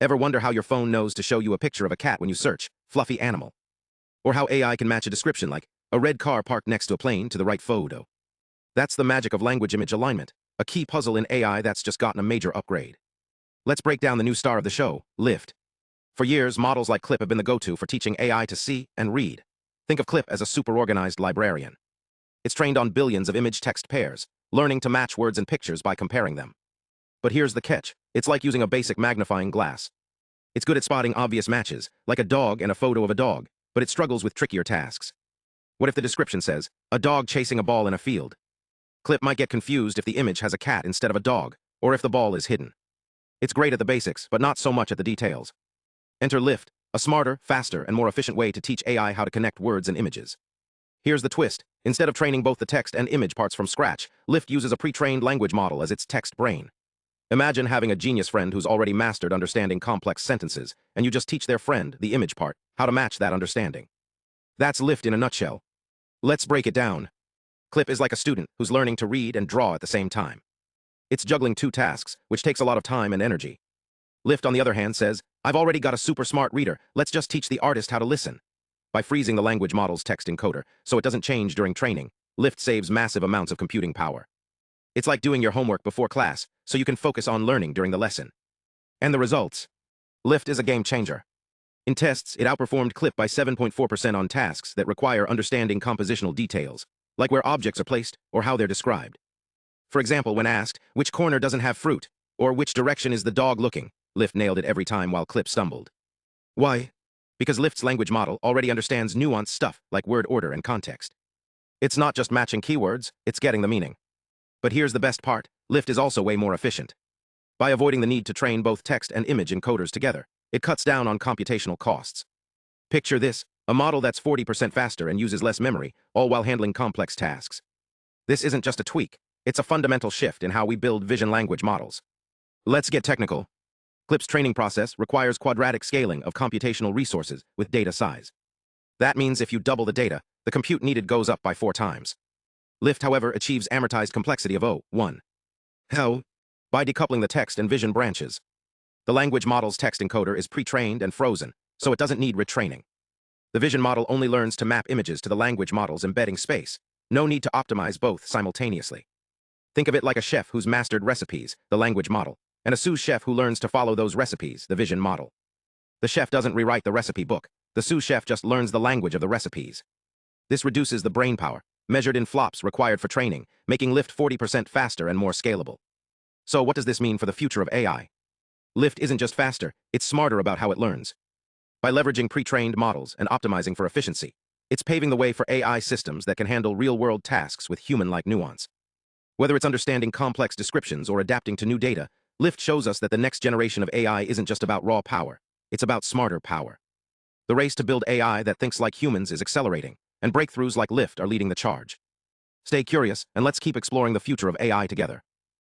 Ever wonder how your phone knows to show you a picture of a cat when you search fluffy animal? Or how AI can match a description like a red car parked next to a plane to the right photo? That's the magic of language-image alignment, a key puzzle in AI that's just gotten a major upgrade. Let's break down the new star of the show, Lift. For years, models like Clip have been the go-to for teaching AI to see and read. Think of Clip as a super-organized librarian. It's trained on billions of image-text pairs, learning to match words and pictures by comparing them. But here's the catch. It's like using a basic magnifying glass. It's good at spotting obvious matches, like a dog and a photo of a dog, but it struggles with trickier tasks. What if the description says, a dog chasing a ball in a field? Clip might get confused if the image has a cat instead of a dog, or if the ball is hidden. It's great at the basics, but not so much at the details. Enter Lift, a smarter, faster, and more efficient way to teach AI how to connect words and images. Here's the twist. Instead of training both the text and image parts from scratch, Lift uses a pre-trained language model as its text brain. Imagine having a genius friend who's already mastered understanding complex sentences, and you just teach their friend, the image part, how to match that understanding. That's Lift in a nutshell. Let's break it down. Clip is like a student who's learning to read and draw at the same time. It's juggling two tasks, which takes a lot of time and energy. Lift, on the other hand, says, I've already got a super smart reader, let's just teach the artist how to listen. By freezing the language model's text encoder so it doesn't change during training, Lift saves massive amounts of computing power. It's like doing your homework before class, so you can focus on learning during the lesson. And the results? Lift is a game changer. In tests, it outperformed Clip by 7.4% on tasks that require understanding compositional details, like where objects are placed or how they're described. For example, when asked, which corner doesn't have fruit, or which direction is the dog looking, Lift nailed it every time while Clip stumbled. Why? Because Lift's language model already understands nuanced stuff like word order and context. It's not just matching keywords, it's getting the meaning. But here's the best part, Lift is also way more efficient. By avoiding the need to train both text and image encoders together, it cuts down on computational costs. Picture this, a model that's 40% faster and uses less memory, all while handling complex tasks. This isn't just a tweak, it's a fundamental shift in how we build vision language models. Let's get technical. Clip's training process requires quadratic scaling of computational resources with data size. That means if you double the data, the compute needed goes up by 4 times. Lift, however, achieves amortized complexity of 1. How? By decoupling the text and vision branches. The language model's text encoder is pre-trained and frozen, so it doesn't need retraining. The vision model only learns to map images to the language model's embedding space. No need to optimize both simultaneously. Think of it like a chef who's mastered recipes, the language model, and a sous chef who learns to follow those recipes, the vision model. The chef doesn't rewrite the recipe book. The sous chef just learns the language of the recipes. This reduces the brain power, measured in flops required for training, making Lift 40% faster and more scalable. So what does this mean for the future of AI? Lift isn't just faster, it's smarter about how it learns. By leveraging pre-trained models and optimizing for efficiency, it's paving the way for AI systems that can handle real-world tasks with human-like nuance. Whether it's understanding complex descriptions or adapting to new data, Lift shows us that the next generation of AI isn't just about raw power, it's about smarter power. The race to build AI that thinks like humans is accelerating, and breakthroughs like Lift are leading the charge. Stay curious, and let's keep exploring the future of AI together.